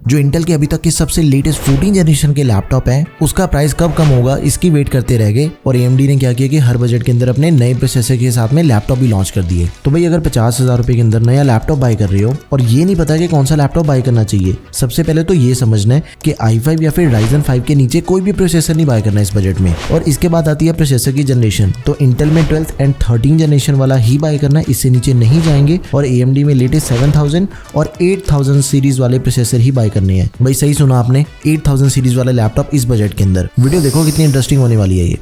जो इंटेल के अभी तक के सबसे लेटेस्ट 14 जनरेशन के लैपटॉप है उसका प्राइस कब कम होगा इसकी वेट करते रह गए। और AMD ने क्या किया कि हर बजट के अंदर अपने नए प्रोसेसर के साथ में लैपटॉप भी लॉन्च कर दिए। तो भाई अगर 50,000 रुपए के अंदर नया लैपटॉप बाय कर रहे हो और ये नहीं पता कि कौन सा लैपटॉप बाय करना चाहिए, सबसे पहले तो ये समझना है कि i5 या फिर Ryzen 5 के नीचे कोई भी प्रोसेसर नहीं बाय करना इस बजट में। और इसके बाद आती है प्रोसेसर की जनरेशन, तो इंटेल में 12th एंड 13 जनरेशन वाला ही बाय करना, इससे नीचे नहीं जाएंगे। और AMD में लेटेस्ट 7000 और 8000 सीरीज वाले प्रोसेसर ही बाय करने हैं। भाई सही सुना आपने, 8000 सीरीज वाला लैपटॉप इस बजट के अंदर। वीडियो देखो कितनी इंटरेस्टिंग होने वाली है ये।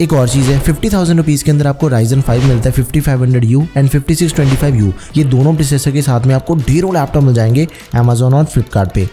एक और चीज है, 50,000 रुपीज के अंदर आपको Ryzen 5 मिलता है 5500U एंड 5625U। ये दोनों प्रोसेसर के साथ में आपको ढेरों लैपटॉप मिल जाएंगे Amazon और फ्लिपकार्ट पे।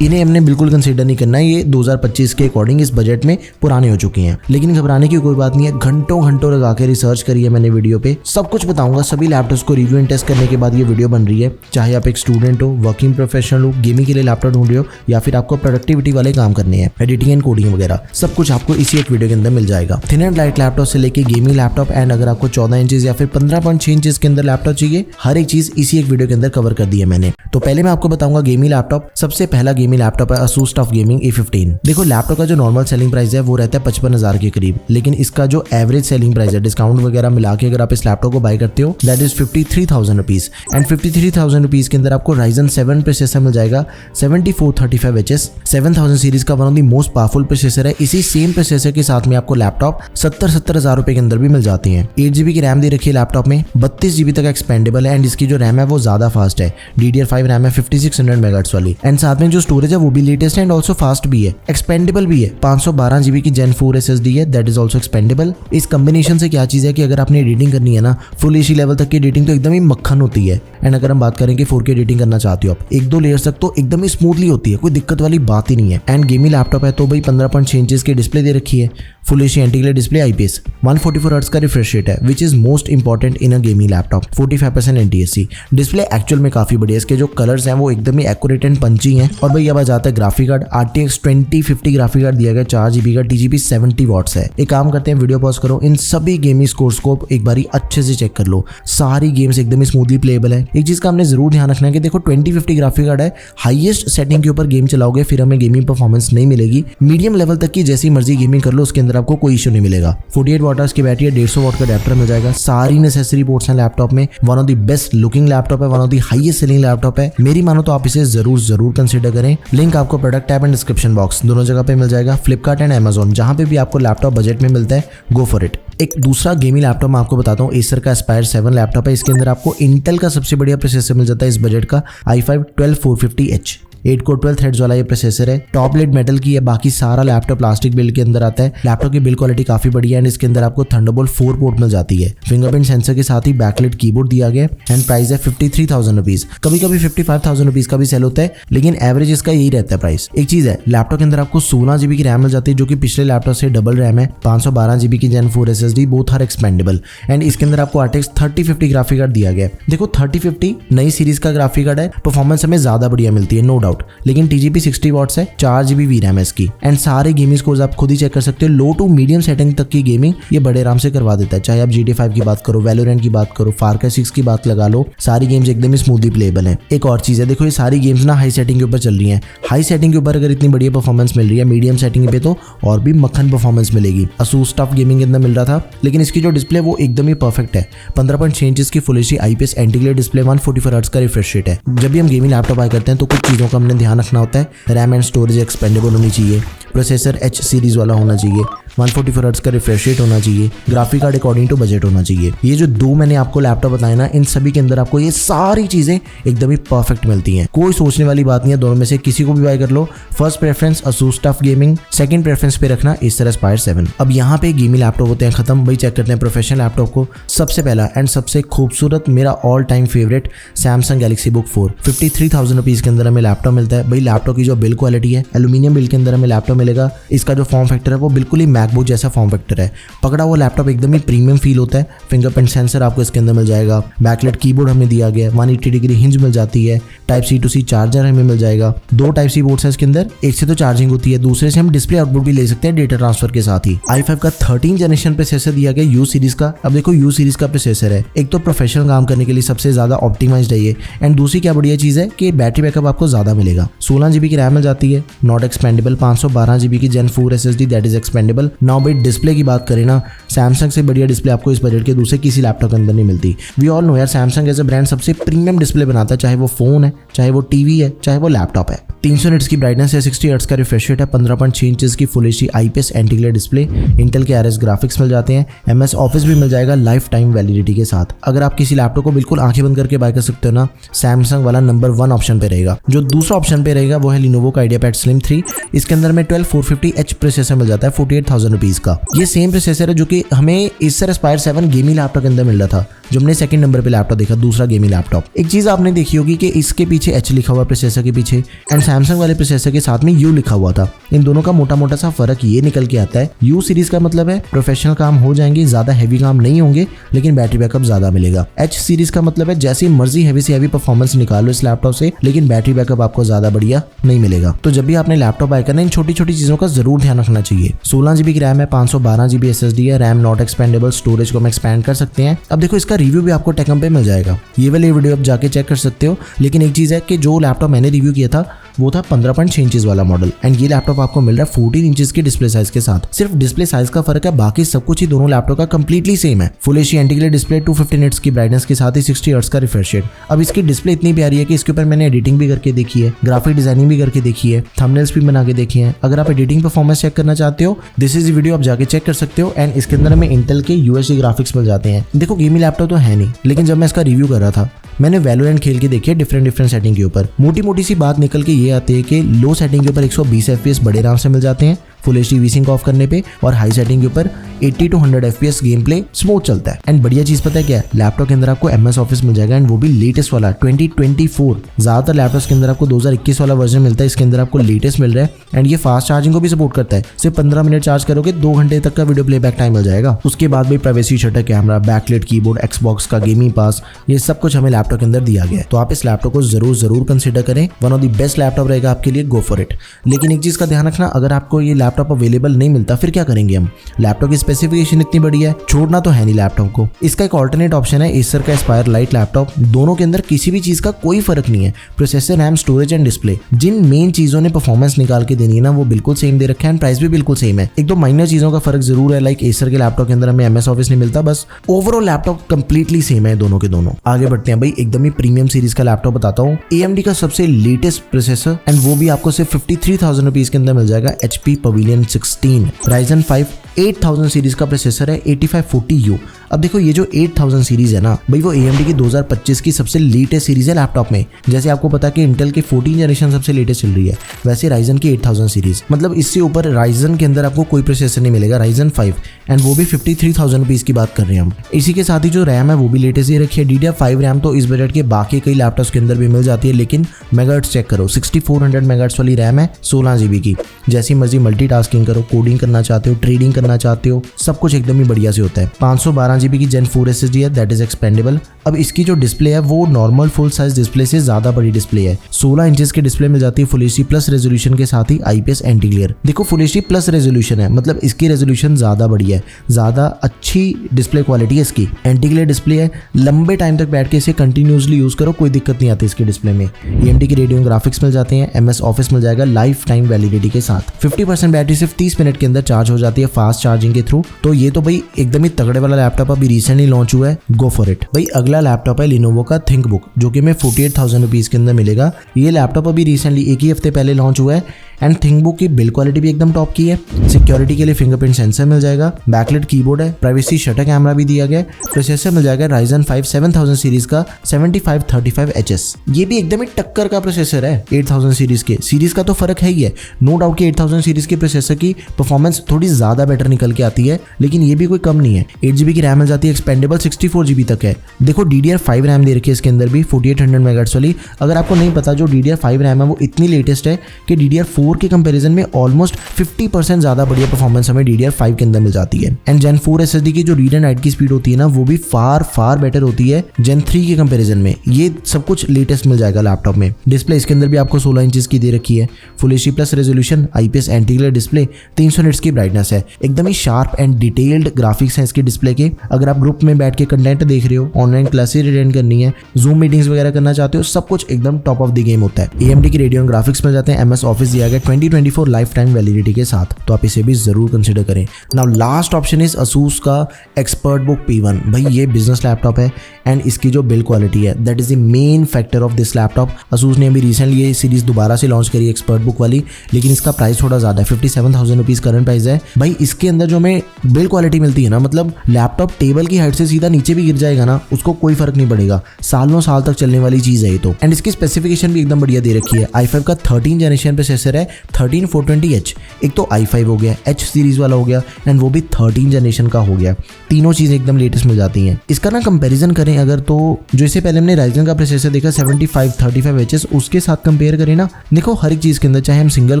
इन्हें हमने बिल्कुल कंसीडर नहीं करना है, ये 2025 के अकॉर्डिंग इस बजट में पुराने हो चुकी हैं। लेकिन घबराने की कोई बात नहीं है, घंटों घंटों लगा के रिसर्च करी है मैंने वीडियो पे, सब कुछ बताऊंगा। सभी लैपटॉप्स को रिव्यू एंड टेस्ट करने के बाद ये वीडियो बन रही है। चाहे आप एक स्टूडेंट हो, वर्किंग प्रोफेशनल हो, गेमिंग के लिए लैपटॉप ढूंढ रहे हो, या फिर आपको प्रोडक्टिविटी वाले काम करने हैं, एडिटिंग एंड कोडिंग वगैरह, सब कुछ आपको इसी एक वीडियो के अंदर मिल जाएगा। थिन एंड लाइट लैपटॉप से लेके गेमिंग लैपटॉप एंड अगर आपको 14 इंचेस या फिर 15.6 इंचेस के अंदर लैपटॉप चाहिए, हर एक चीज इसी एक वीडियो के अंदर कवर कर दी है मैंने। तो पहले मैं आपको बताऊंगा गेमिंग लैपटॉप। सबसे पहला गेमिंग लैपटॉप है ASUS TUF Gaming A15। देखो लैपटॉप का जो नॉर्मल सेलिंग प्राइस है वो रहता है 55,000 के करीब, लेकिन इसका जो एवरेज सेलिंग प्राइस है डिस्काउंट वगैरह मिला के अगर आप इस लैपटॉप को बाय करते हो that is 53,000 rupees. And 53,000 rupees के अंदर आपको Ryzen 7 प्रोसेसर मिल जाएगा 7435HS 7000 सीरीज का, one of the most powerful processor है। इसी सेम प्रोसेसर के साथ में आपको लैपटॉप 70,000 रुपए के अंदर भी मिल जाते हैं। 8GB की रैम दे रखी है लैपटॉप में, 32GB तक एक्सपेंडेबल है एंड इसकी जो रैम है वो ज्यादा फास्ट है, DDR5 रैम है 5600 MHz वाली। एंड साथ में जो स्टोरेज है वो भी लेटेस्ट है एंड ऑल्सो फास्ट भी है, एक्सपेंडेबल भी है। 512GB की Gen 4 SSD है, दैट इज ऑल्सो एक्सपेंडेबल। इस कॉम्बिनेशन से क्या चीज है कि अगर आपने एडिटिंग करनी है ना, फुल एसी लेवल तक की एडिटिंग तो एकदम ही मक्खन होती है। एंड अगर हम बात करें कि 4K एडिटिंग करना चाहते हो आप, 1-2 लेयर्स तक तो एकदम ही स्मूथली होती है, कोई दिक्कत वाली बात ही नहीं है। एंड गेमिंग लैपटॉप है तो भाई 15.6 इंचेस की डिस्प्ले दे रखी है, full AC anti glare display, IPS, 144 hertz का रिफ्रेश रेट है which is most important in a gaming laptop, 45% NTSC। Display actual में काफी बढ़िया, इसके जो कलर्स हैं वो एकदम ही एक्यूरेट एंड पंची हैं। और भाई अब आ जाता है graphic card, RTX 2050 graphic card दिया गया, 4GB का, TGP 70 वॉट्स है। एक काम करते हैं, वीडियो पॉज करो, इन सभी गेमिंग स्कोर्स को एक बारी अच्छे से चेक कर लो, सारी गेम्स एकदम ही स्मूथली प्लेएबल है। एक चीज का हमने जरूर ध्यान रखना है कि देखो 2050 ग्राफिक कार्ड है, हाईएस्ट सेटिंग के ऊपर गेम चलाओगे फिर हमें गेमिंग परफॉर्मेंस नहीं मिलेगी। मीडियम लेवल तक की जैसी मर्जी गेमिंग कर लो उसके अंदर आपको कोई इशू नहीं मिलेगा। 48 वॉट की बैटरी है, 150 वॉट का अडेप्टर मिल जाएगा, सारी नेसेसरी पोर्ट्स हैं लैपटॉप में। One of the best looking laptop है, one of the highest selling laptop है, मेरी मानो तो आप इसे जरूर कंसिडर करें। लिंक आपको product tab and description box दोनों जगह पे मिल जाएगा, फ्लिपकार्ट एंड Amazon, जहां पे भी आपको लैपटॉप बजट में मिलता है, गो फॉर इट। एक दूसरा गेमिंग लैपटॉप मैं आपको बताता हूँ, एसर का Aspire 7 लैपटॉप है। इसके अंदर आपको इंटेल का सबसे बढ़िया प्रोसेसर मिल जाता है इस बजट का, i5 12450H, 8 कोर 12 थ्रेड्स वाला ये प्रोसेसर है। टॉप लिड मेटल की है, बाकी सारा लैपटॉप प्लास्टिक बिल्ड के अंदर आता है। लैपटॉप की बिल्ड क्वालिटी काफी बढ़िया है एंड इसके अंदर आपको थंडरबोल्ट 4 पोर्ट मिल जाती है। फिंगरप्रिंट सेंसर के साथ ही बैकलिट कीबोर्ड दिया गया एंड प्राइस है 53,000 रुपीज। कभी कभी 55,000 रुपीज का भी सेल होता है, लेकिन एवरेज इसका यही रहता है प्राइस। एक चीज है, लैपटॉप के अंदर आपको 16GB की रैम मिल जाती है, जो कि पिछले लैपटॉप से डबल रैम है। 512GB की Gen 4 SSD, both are expandable. And इसके अंदर आपको RTX 3050 ग्राफिक कार्ड दिया गया है। देखो 3050 नई सीरीज का ग्राफिक कार्ड है, परफॉर्मेंस हमें ज्यादा बढ़िया मिलती है नो डाउट, लेकिन TGP 60 वॉट्स है, 4GB VRAM है इसकी। एंड सारे गेमिंग स्कोर्स आप खुद ही चेक कर सकते हो, लो टू मीडियम सेटिंग तक की गेमिंग ये बड़े आराम से करवा देता है। चाहे आप GTA 5 की बात करो, Valorant की बात करो, Far Cry 6 की बात लगा लो, सारी गेम्स एकदम ही स्मूथली प्लेएबल है। एक और चीज है, देखो ये सारी गेम्स ना हाई सेटिंग के ऊपर चल रही हैं। हाई सेटिंग के ऊपर अगर इतनी बढ़िया परफॉर्मेंस मिल रही है, मीडियम सेटिंग पे तो और भी मक्खन परफॉर्मेंस मिलेगी। ASUS TUF Gaming के अंदर मिल रहा था, लेकिन इसकी जो डिस्प्ले वो एकदम ही परफेक्ट है। 15.6 इंचेस की full HD IPS anti glare display, 144 hertz का रिफ्रेश रेट है। जब भी हम गेमिंग लैपटॉप बाय करते हैं तो कुछ चीजों का हमने ध्यान रखना होता है, रैम एंड स्टोरेज एक्सपेंडेबल होनी चाहिए, प्रोसेसर H सीरीज वाला होना चाहिए, 144 हर्ट्ज का रिफ्रेश रेट होना चाहिए, graphic card according to budget होना चाहिए। ये जो दो मैंने आपको लैपटॉप बताए ना, इन सभी के अंदर आपको ये सारी चीजें एकदम ही परफेक्ट मिलती हैं। कोई सोचने वाली बात नहीं है, दोनों में से किसी को भी बाय कर लो। First preference ASUS TUF Gaming, second preference पे रखना Acer Aspire 7। अब यहाँ पे गेमिंग लैपटॉप होते हैं खत्म, भाई चेक करते हैं प्रोफेशनल लैपटॉप को। सबसे पहला एंड सबसे खूबसूरत मेरा all time favourite Samsung Galaxy Book 4, 53,000 rupees के अंदर हमें लैपटॉप मिलता है। भाई लैपटॉप की जो बिल्ड क्वालिटी है, एल्यूमिनियम बिल्ड के अंदर हमें लैपटॉप मिलेगा। इसका जो फॉर्म फैक्टर है वो बिल्कुल ही मैकबुक जैसा फॉर्म फैक्टर है। पकड़ा हुआ लैपटॉप एकदम ही प्रीमियम फील होता है। फिंगरप्रिंट सेंसर आपको इसके अंदर मिल जाएगा, बैकलाइट कीबोर्ड हमें दिया गया, 180 डिग्री हिंज मिल जाती है, type C to C charger हमें मिल जाएगा, 2 टाइप सी पोर्ट्स है इसके अंदर, एक से तो चार्जिंग होती है, दूसरे से हम डिस्प्ले आउटपुट भी ले सकते हैं डेटा ट्रांसफर के साथ ही। i5 का 13 जनरेशन प्रोसेसर दिया गया U सीरीज का। अब देखो U सीरीज का प्रोसेसर है, एक तो प्रोफेशनल काम करने के लिए सबसे ज्यादा ऑप्टिमाइज्ड है ये, एंड दूसरी क्या बढ़िया चीज है कि बैटरी बैकअप आपको ज्यादा मिलेगा। 16 GB की रैम मिल जाती है, नॉट एक्सपेंडेबल, 512 GB की Gen 4 SSD that is expandable. Now भाई डिस्प्ले की बात करें ना, सैमसंग से बढ़िया डिस्प्ले आपको इस बजट के दूसरे किसी लैपटॉप के अंदर नहीं मिलती। वी ऑल नो यार, सैमसंग एज अ ब्रांड सबसे प्रीमियम डिस्प्ले बनाता है, चाहे वो फोन है, चाहे वो टीवी है, चाहे वो लैपटॉप है। 300 निट्स की ब्राइटनेस है, 60 हर्ट्ज का रिफ्रेश रेट है, 15.6 इंचेस की full HD IPS anti glare display, Intel के RS ग्राफिक्स मिल जाते हैं, MS ऑफिस भी मिल जाएगा लाइफ टाइम वैलिडिटी के साथ। अगर आप किसी लैपटॉप को बिल्कुल आंखें बंद करके बाय कर सकते हो ना, सैमसंग वाला नंबर 1 ऑप्शन पे रहेगा। जो दूसरा ऑप्शन पे रहेगा वो है Lenovo का IdeaPad Slim 3। इसके अंदर में 12450H प्रोसेसर मिल जाता है 48,000 रुपीज का। ये सेम प्रोसेसर है जो कि हमें Acer Aspire 7 गेमिंग लैपटॉप के अंदर मिल रहा था, जो हमने सेकंड नंबर पे लैपटॉप देखा, दूसरा गेमिंग लैपटॉप। एक चीज आपने देखी होगी कि इसके पीछे H लिखा हुआ प्रोसेसर के पीछे, एंड सैमसंग वाले प्रोसेसर के साथ में U लिखा हुआ था। इन दोनों का मोटा मोटा सा फर्क ये निकल के आता है, U सीरीज का मतलब है प्रोफेशनल काम हो जाएंगे, ज्यादा हैवी काम नहीं होंगे, लेकिन बैटरी बैकअप ज्यादा मिलेगा। H सीरीज का मतलब है जैसी मर्जी हैवी से हैवी परफॉर्मेंस निकालो इस लैपटॉप से, लेकिन बैटरी बैकअप आपको ज्यादा बढ़िया नहीं मिलेगा। तो जब भी आपने लैपटॉप बाय करना, इन छोटी छोटी चीजों का जरूर ध्यान रखना चाहिए। 16 GB की रैम है, 512 GB SSD है, रैम नॉट एक्सपेंडेबल, स्टोरेज को हम एक्सपैंड कर सकते हैं। अब देखो इसका रिव्यू भी आपको टेकम पे मिल जाएगा, ये वाली वीडियो आप जाके चेक कर सकते हो। लेकिन एक चीज है कि जो लैपटॉप मैंने रिव्यू किया था वो था 15.6 इंचेस वाला मॉडल, एंड ये लैपटॉप आपको मिल रहा है 14 इंचेस की डिस्प्ले साइज के साथ। सिर्फ डिस्प्ले साइज का फर्क है, बाकी सब कुछ ही दोनों लैपटॉप का कंप्लीटली सेम है। Full HD anti glare display, 250 nits की ब्राइटनेस के साथ ही 60 हर्ट्ज का रिफ्रेश रेट। अब इसकी डिस्प्ले इतनी प्यारी है कि इसके ऊपर मैंने एडिटिंग भी करके देखी है, ग्राफिक डिजाइनिंग भी करके देखी है, थंबनेल्स भी बना के देखी है। अगर आप एडिटिंग परफॉर्मेंस चेक करना चाहते हो, दिस इज वीडियो आप जाके चेक कर सकते हो। एंड इसके अंदर हमें इंटेल के UHD ग्राफिक्स मिल जाते हैं। देखो गेमिंग लैपटॉप तो है नहीं, लेकिन जब मैं इसका रिव्यू कर रहा था मैंने वैलोरेंट खेल के देखी है डिफरेंट सेटिंग के ऊपर। मोटी मोटी सी बात निकल के ये आती है कि लो सेटिंग के ऊपर 120 FPS बड़े आराम से मिल जाते हैं फुल एचडी वी-सिंक ऑफ करने पे, और हाई सेटिंग के ऊपर 80 to 100 FPS game play smooth चलता है। एंड बढ़िया चीज पता है क्या है, लैपटॉप के अंदर आपको MS ऑफिस मिल जाएगा, एंड वो भी लेटेस्ट वाला 2024। ज्यादातर लैपटॉप्स के अंदर आपको 2021 वाला वर्जन मिलता है, इसके अंदर आपको लेटेस्ट मिल रहा है। एंड ये फास्ट चार्जिंग को भी सपोर्ट करता है, सिर्फ 15 मिनट चार्ज करोगे 2 घंटे तक का वीडियो प्लेबैक टाइम मिल जाएगा। उसके बाद भी privacy shutter camera, backlight keyboard, Xbox का गेमिंग पास, ये सब कुछ हमें लैपटॉप के अंदर दिया गया है। तो आप इस लैपटॉप को जरूर कंसिडर करें, one of the best laptop रहेगा आपके लिए, गो फॉर इट। लेकिन एक चीज का ध्यान रखना, अगर आपको ये लैपटॉप अवेलेबल नहीं मिलता फिर क्या करेंगे हम? लैपटॉप की स्पेसिफिकेशन इतनी बढ़िया है, छोड़ना तो है नहीं लैपटॉप को। इसका एक ऑल्टरनेट ऑप्शन है Acer का Aspire Lite लैपटॉप। दोनों के अंदर किसी भी चीज का कोई फर्क नहीं है, processor, RAM, storage and display. जिन मेन चीजों ने परफॉर्मेंस निकाल के देनी है ना, वो बिल्कुल सेम दे रखा है, एंड प्राइस भी बिल्कुल सेम है। एक दो माइनर चीजों का फर्क जरूर है, लाइक Acer के लैपटॉप के अंदर हमें MS ऑफिस नहीं मिलता, बस ओवरऑल लैपटॉप कंप्लीटली सेम है दोनों के दोनों। आगे बढ़ते हैं भाई, एकदम ही प्रीमियम सीरीज का लैपटॉप बताता हूँ। AMD का सबसे लेटेस्ट प्रोसेसर, एंड वो भी आपको सिर्फ 53,000 रुपीज के अंदर मिल जाएगा, HP Pavilion 16 Ryzen 5 8000 सीरीज का प्रोसेसर है, 8540U। अब देखो ये जो 8000 सीरीज है ना भाई, वो AMD की 2025 की सबसे लेटेस्ट सीरीज है लैपटॉप में। जैसे आपको पता है कि इंटेल की 14 जनरेशन सबसे लेटेस्ट चल रही है, वैसे Ryzen की 8000 सीरीज, मतलब इससे ऊपर Ryzen के अंदर आपको कोई प्रोसेसर नहीं मिलेगा, Ryzen 5, एंड वो भी 53,000 रुपीज की बात कर रहे हैं हम। इसी के साथ ही जो रैम है वो भी लेटेस्ट ही रखी है, DDR5 रैम तो इस बजट के बाकी कई लैपटॉप्स के अंदर भी मिल जाती है, लेकिन मेगाहर्ट्ज चेक करो, 6400 मेगाहर्ट्ज वाली रैम है, 16 GB की। जैसी मर्जी मल्टीटास्किंग करो, कोडिंग करना चाहते हो, ट्रेडिंग करना चाहते हो, सब कुछ एकदम ही बढ़िया से होता है। 512 GB की Gen 4 SSD है, दैट इज एक्सपेंडेबल। अब इसकी जो डिस्प्ले है वो नॉर्मल फुल साइज डिस्प्ले से ज्यादा बड़ी डिस्प्ले है, 16 इंचेस की डिस्प्ले मिल जाती है फुल एचडी प्लस रेजोल्यूशन के साथ ही IPS एंटी ग्लेयर। देखो फुल एचडी प्लस रेजोल्यूशन है, मतलब इसकी रेजोल्यूशन ज्यादा बड़ी है, ज्यादा अच्छी डिस्प्ले क्वालिटी है इसकी। एंटी ग्लेयर डिस्प्ले है, लंबे टाइम तक बैठ के इसे कंटिन्यूसली यूज करो, कोई दिक्कत नहीं आती इसकी डिस्प्ले में। AMD की रेडियो ग्राफिक्स मिल जाते हैं, MS ऑफिस मिल जाएगा लाइफ टाइम वैलिडिटी के साथ। 50% बैटरी सिर्फ 30 मिनट के अंदर चार्ज हो जाती है फास्ट चार्जिंग के थ्रू। तो ये तो भाई एकदम ही तगड़े वाला लैपटॉप अभी रिसेंटली लॉन्च हुआ है, गो फॉर इट। भाई अगला लैपटॉप है Lenovo का ThinkBook, जो कि हमें 48,000 रुपीज के अंदर मिलेगा। ये लैपटॉप अभी रिसेंटली एक ही हफ्ते पहले लॉन्च हुआ है, एंड ThinkBook की बिल्ड क्वालिटी भी एकदम टॉप की है। सिक्योरिटी के लिए फिंगरप्रिंट सेंसर मिल जाएगा, बैकलाइट कीबोर्ड है, प्राइवेसी शटर कैमरा भी दिया गया है। प्रोसेसर मिल जाएगा Ryzen 5 7000 सीरीज का 7535HS। ये भी एकदम ही टक्कर का प्रोसेसर है 8000 सीरीज के। सीरीज का तो फर्क है ही है, नो डाउट कि 8000 सीरीज के प्रोसेसर की परफॉर्मेंस थोड़ी ज्यादा बेटर निकल के आती है, लेकिन ये भी कोई कम नहीं है। 8 GB की रैम मिल जाती है, एक्सपेंडेबल 64 GB तक है। देखो DDR5 रैम दे रखी है इसके अंदर भी 4800 मेगाहर्ट्ज वाली। अगर आपको नहीं पता, जो DDR5 रैम है वो इतनी लेटेस्ट है कि DDR4 4 के कंपैरिजन में ऑलमोस्ट 50% ज़्यादा बढ़िया परफॉर्मेंस हमें DDR5 के अंदर मिल जाती है। एंड Gen 4 SSD की जो रीड एंड राइट की स्पीड होती है ना, वो भी फार बेटर होती है Gen 3 के कंपैरिजन में। ये सब कुछ लेटेस्ट मिल जाएगा लैपटॉप में। डिस्प्ले इसके अंदर भी आपको 16 इंचेस की दे रखी है, full HD plus resolution, IPS anti glare display, 300 nits की ब्राइटनेस है, एकदम ही शार्प एंड डिटेल्ड ग्राफिक्स हैं इसके डिस्प्ले के। अगर आप ग्रुप में बैठ के कंटेंट देख रहे हो, ऑनलाइन क्लासेस अटेंड करनी है, जूम मीटिंग्स वगैरह करना चाहते हो, सब कुछ एकदम टॉप ऑफ द गेम होता है। AMD की रेडियन ग्राफिक्स मिल जाते हैं, MS ऑफिस दिया गया 2024 लाइफ टाइम वैलिडिटी के साथ, तो आप इसे भी जरूर कंसिडर करें। Now last option is ASUS का ExpertBook P1। भाई ये बिजनेस लैपटॉप है एंड इसकी जो बिल्ड क्वालिटी है, that is the main factor of this laptop. ASUS ने अभी रिसेंटली ये सीरीज दोबारा से लॉन्च करी ExpertBook वाली, लेकिन इसका प्राइस थोड़ा ज़्यादा है, 57,000 रुपीज़ करंट प्राइस है। भाई इसके अंदर जो हमें बिल्ड क्वालिटी मिलती है ना, मतलब लैपटॉप टेबल की हाइट से सीधा नीचे भी गिर जाएगा ना, उसको कोई फर्क नहीं पड़ेगा, सालों साल तक चलने वाली चीज़ है ये तो। एंड इसकी स्पेसिफिकेशन भी एकदम बढ़िया दे रखी है। i5 का 13 जनरेशन प्रोसेसर है, 13420H। एक तो i5 हो गया, H सीरीज वाला हो गया, एंड वो भी 13 जनरेशन का हो गया। तीनों चीज़ें एकदम लेटेस्ट मिल जाती हैं। इसका ना कंपैरिजन करें अगर, तो जो इससे पहले हमने राइजन का प्रोसेसर देखा 7535HS, उसके साथ कंपेयर करें ना, देखो हर एक चीज़ के अंदर, चाहे हम सिंगल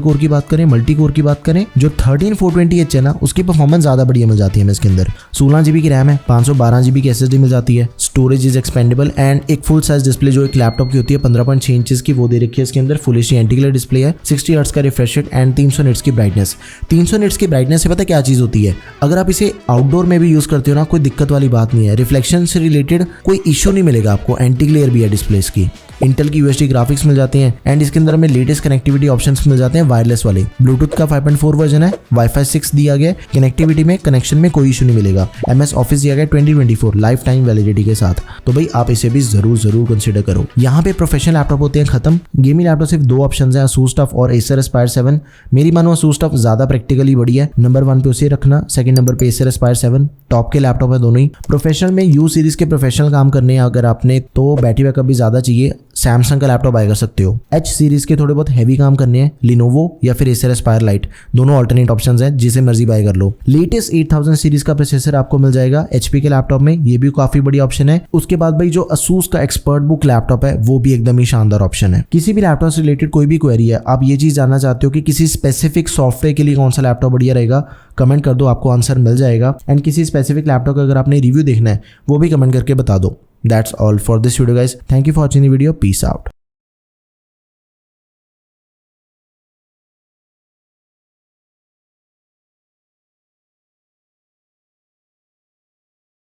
कोर की बात करें, मल्टी कोर की बात करें, जो 13420H है ना, उसकी परफॉर्मेंस ज़्यादा बढ़िया मिल जाती है हमें इसके अंदर। 16 GB की रैम है, 512 GB की SSD मिल जाती है, स्टोरेज इज एक्सपेंडेबल, एंड एक फुल साइज डिस्प्ले जो एक लैपटॉप की होती है 15.6 इंचेस की, वो दे रखी है इसके अंदर। Full HD anti glare display है, 60 हर्ट्ज का रिफ्रेश रेट एंड 300 निट्स की ब्राइटनेस। 300 निट्स की ब्राइटनेस से पता क्या चीज़ होती है, अगर आप इसे आउटडोर में भी यूज़ करते हो ना, कोई दिक्कत वाली बात नहीं है, रिफ्लेक्शन से रिलेटेड कोई इशू नहीं मिलेगा आपको। एंटी ग्लेयर भी है डिस्प्लेस की, इंटेल की UHD ग्राफिक्स मिल जाती हैं, एंड इसके अंदर हमें लेटेस्ट कनेक्टिविटी ऑप्शंस मिल जाते हैं वायरलेस वाले। ब्लूटूथ का 5.4 वर्जन है, Wi-Fi 6 दिया गया, कनेक्टिविटी में कनेक्शन में कोई इशू नहीं मिलेगा। MS ऑफिस दिया गया 2024 लाइफ टाइम वैलिडिटी के साथ, तो भाई आप इसे भी जरूर कंसिडर करो। यहाँ पे प्रोफेशनल लैपटॉप होते हैं खत्म, गेमिंग लैपटॉप सिर्फ 2 ऑप्शन है, ASUS TUF और Acer Aspire 7। मेरी मानो ASUS TUF ज्यादा प्रैक्टिकली बढ़िया है, नंबर 1 पे उसे रखना, सेकंड नंबर पे Acer Aspire 7। टॉप के लैपटॉप है दोनों ही। प्रोफेशनल में U सीरीज के प्रोफेशनल काम करने हैं अगर आपने, तो बैटरी बैकअप भी ज्यादा चाहिए, सैमसंग का लैपटॉप बाय कर सकते हो। H सीरीज के थोड़े बहुत हैवी काम करने हैं, Lenovo या फिर Acer Aspire Lite, दोनों अल्टरनेट ऑप्शंस हैं, जिसे मर्जी बाय कर लो। लेटेस्ट 8000 सीरीज का प्रोसेसर आपको मिल जाएगा HP के लैपटॉप में, ये भी काफी बड़ी ऑप्शन है। उसके बाद भाई जो ASUS का ExpertBook लैपटॉप है, वो भी एकदम ही शानदार ऑप्शन है। किसी भी लैपटॉप से रिलेटेड कोई भी क्वेरी है, आप ये चीज जानना चाहते हो कि किसी स्पेसिफिक सॉफ्टवेयर के लिए कौन सा लैपटॉप बढ़िया रहेगा, कमेंट कर दो, आपको आंसर मिल जाएगा। एंड किसी स्पेसिफिक लैपटॉप का अगर आपने रिव्यू देखना है, वो भी कमेंट करके बता दो। That's all for this video guys. Thank you for watching the video. Peace out.